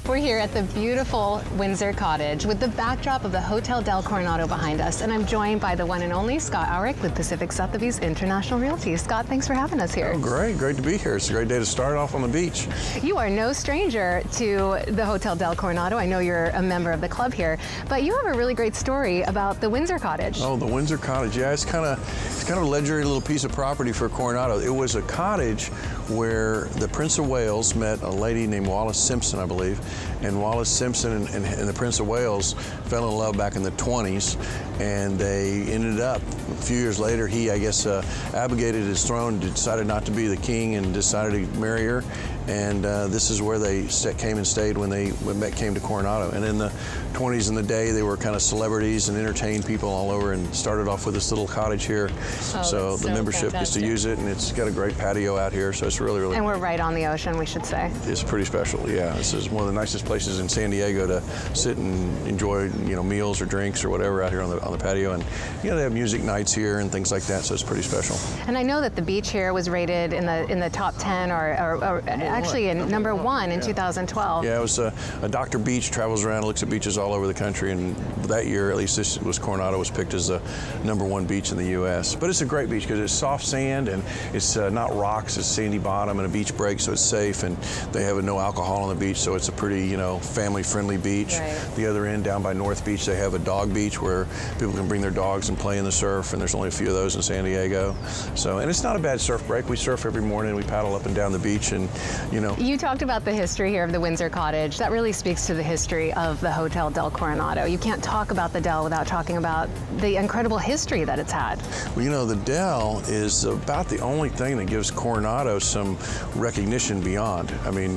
We're here at the beautiful Windsor Cottage with the backdrop of the Hotel del Coronado behind us, and I'm joined by the one and only Scott Aurich with Pacific Sotheby's International Realty. Scott, thanks for having us here. Oh, great to be here. It's a great day to start off on the beach. You are no stranger to the Hotel del Coronado. I know you're a member of the club here, but you have a really great story about the Windsor Cottage. Oh, the Windsor Cottage. Yeah, it's kind of a legendary little piece of property for Coronado. It was a cottage where the Prince of Wales met a lady named Wallis Simpson, I believe, and Wallis Simpson and the Prince of Wales fell in love back in the 20s, and they ended up, a few years later, he, I guess, abdicated his throne, decided not to be the king, and decided to marry her. And this is where they came and stayed when they came to Coronado. And in the 20s and the day, they were kind of celebrities and entertained people all over, and started off with this little cottage here. Oh, so the membership is to use it, and it's got a great patio out here, so it's really And we're right on the ocean, we should say. It's pretty special, yeah. This is one of the nicest places in San Diego to sit and enjoy, meals or drinks or whatever out here on the patio. And they have music nights here and things like that, so it's pretty special. And I know that the beach here was rated in the top 10 or actually in number 1 in 2012. Yeah, it was a Dr. Beach travels around and looks at beaches all over the country, and that year, at least this was Coronado, was picked as the #1 beach in the U.S. But it's a great beach because it's soft sand and it's not rocks, it's sandy bottom and a beach break, so it's safe, and they have no alcohol on the beach, so it's a pretty, family-friendly beach. Right. The other end, down by North Beach, they have a dog beach where people can bring their dogs and play in the surf, and there's only a few of those in San Diego. So, and it's not a bad surf break. We surf every morning, we paddle up and down the beach, and, You talked about the history here of the Windsor Cottage. That really speaks to the history of the Hotel del Coronado. You can't talk about the Del without talking about the incredible history that it's had. Well, the Del is about the only thing that gives Coronado some recognition beyond. I mean,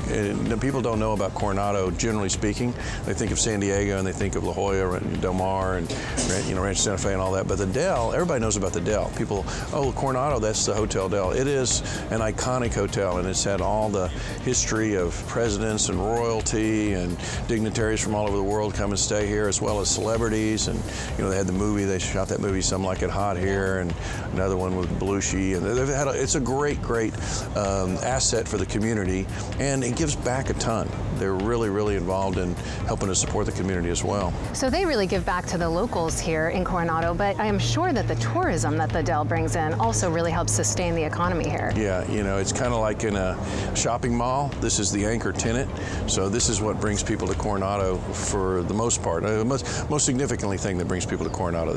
people don't know about Coronado, generally speaking. They think of San Diego and they think of La Jolla, Del Mar, and Rancho Santa Fe and all that. But the Del, everybody knows about the Del. People, oh, Coronado, that's the Hotel Del. It is an iconic hotel, and it's had all the history of presidents and royalty and dignitaries from all over the world come and stay here, as well as celebrities. And they had the movie, they shot that movie Some Like It Hot here, and another one with Belushi. And they've had it's a great asset for the community, and it gives back a ton. They're really involved in helping to support the community as well. So they really give back to the locals here in Coronado, but I am sure that the tourism that the Del brings in also really helps sustain the economy here. Yeah, it's kind of like in a shopping mall. This is the anchor tenant, so this is what brings people to Coronado for the most part. The most significantly thing that brings people to Coronado.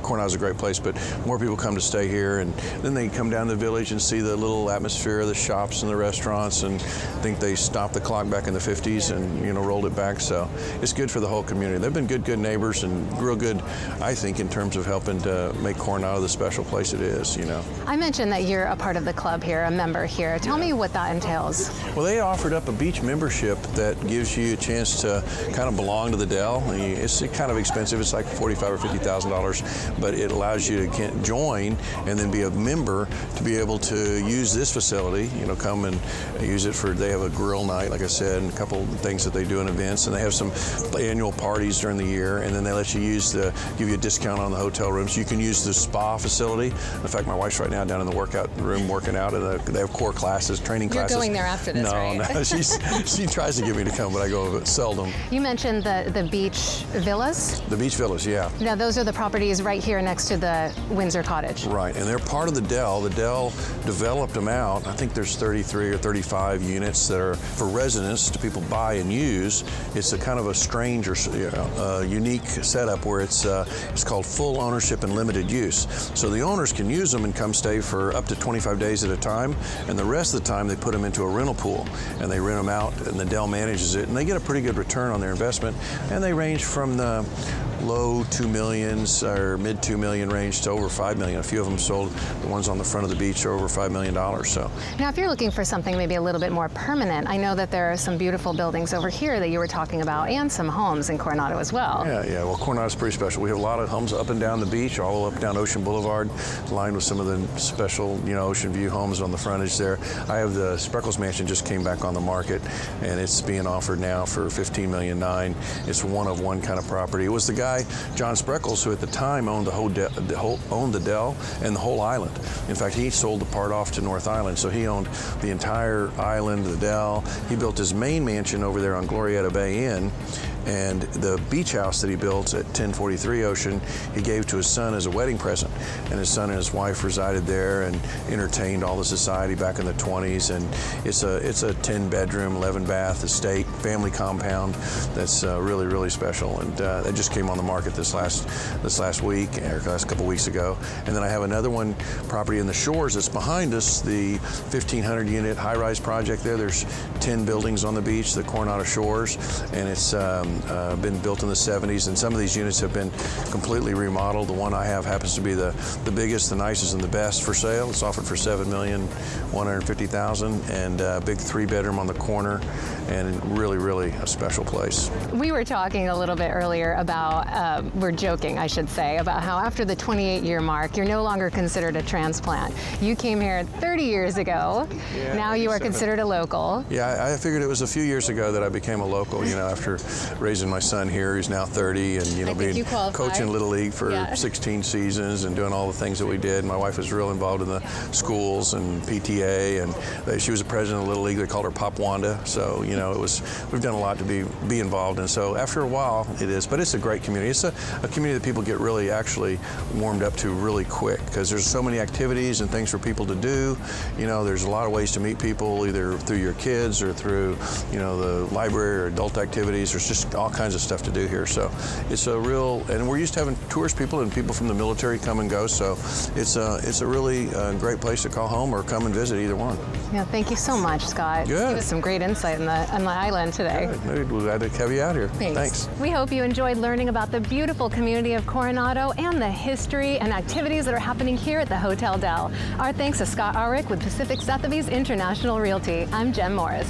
Coronado's a great place, but more people come to stay here, and then they come down to the village and see the little atmosphere of the shops and the restaurants, and think they stopped the clock back in the 50s and rolled it back. So it's good for the whole community. They've been good neighbors, and real good, I think, in terms of helping to make Coronado the special place it is. I mentioned that you're a part of the club here, a member here. Tell me what that entails. Well, they offered up a beach membership that gives you a chance to kind of belong to the Del. It's kind of expensive. It's like $45,000 or $50,000, but it allows you to join and then be a member to be able to use this facility. Come and use it for. They have a grill night, like I said, and a couple of things that they do in events, and they have some annual parties during the year, and then they let you give you a discount on the hotel rooms. You can use the spa facility. In fact, my wife's right now down in the workout room working out, and they have core classes, training classes. You're going there after this, right? No, she tries to get me to come, but I go seldom. You mentioned the beach villas? The beach villas, yeah. Now, those are the properties right here next to the Windsor Cottage. Right, and they're part of the Del. The Del developed them out. I think there's 33 or 35 units that are for residents to people buy and use. It's a kind of a strange or unique setup where it's called full ownership and limited use. So the owners can use them and come stay for up to 25 days at a time, and the rest of the time they put them into a rental pool, and they rent them out, and the Del manages it, and they get a pretty good return on their investment, and they range from the low $2 million or mid $2 million range to over $5 million. A few of them sold, the ones on the front of the beach, are over $5 million. So now, if you're looking for something maybe a little bit more permanent, I know that there are some beautiful buildings over here that you were talking about, and some homes in Coronado as well. Yeah. Well, Coronado's pretty special. We have a lot of homes up and down the beach, all the way up down Ocean Boulevard, lined with some of the special, ocean view homes on the frontage there. I have the Spreckles Mansion, just came back on the market, and it's being offered now for $15.9 million. It's one of one kind of property. It was the guy guy, John Spreckles, who at the time owned owned the Dell and the whole island. In fact, he sold the part off to North Island, so he owned the entire island, the Dell. He built his main mansion over there on Glorieta Bay Inn, and the beach house that he built at 1043 Ocean, he gave to his son as a wedding present. And his son and his wife resided there and entertained all the society back in the 20s. And it's a 10-bedroom, 11-bath estate, family compound that's really, really special. And that just came on the market this last week, or last couple weeks ago. And then I have another one, property in the Shores that's behind us, the 1,500-unit high-rise project there. There's 10 buildings on the beach, the Coronado Shores, and it's been built in the 70s, and some of these units have been completely remodeled. The one I have happens to be the biggest, the nicest, and the best for sale. It's offered for $7,150,000, and a big 3-bedroom on the corner, and really, really a special place. We were talking a little bit earlier about, we're joking, I should say, about how after the 28-year mark, you're no longer considered a transplant. You came here 30 years ago. Yeah, now you are considered a local. Yeah, I figured it was a few years ago that I became a local, after raising my son here, who's now 30, and being coaching Little League for 16 seasons and doing all the things that we did. My wife was real involved in the schools and PTA, and she was a president of Little League. They called her Pop Wanda. So we've done a lot to be involved in. So after a while, it is, but it's a great community. It's a community that people get really actually warmed up to really quick, because there's so many activities and things for people to do. There's a lot of ways to meet people, either through your kids or through the library or adult activities. There's just all kinds of stuff to do here. So it's a real, and we're used to having tourist people and people from the military come and go. So it's a really great place to call home or come and visit, either one. Yeah, thank you so much, Scott. Good. Give us some great insight on the island today. Good. We're glad to have you out here. Thanks. We hope you enjoyed learning about the beautiful community of Coronado and the history and activities that are happening here at the Hotel Dell. Our thanks to Scott Aurich with Pacific Sotheby's International Realty. I'm Jen Morris.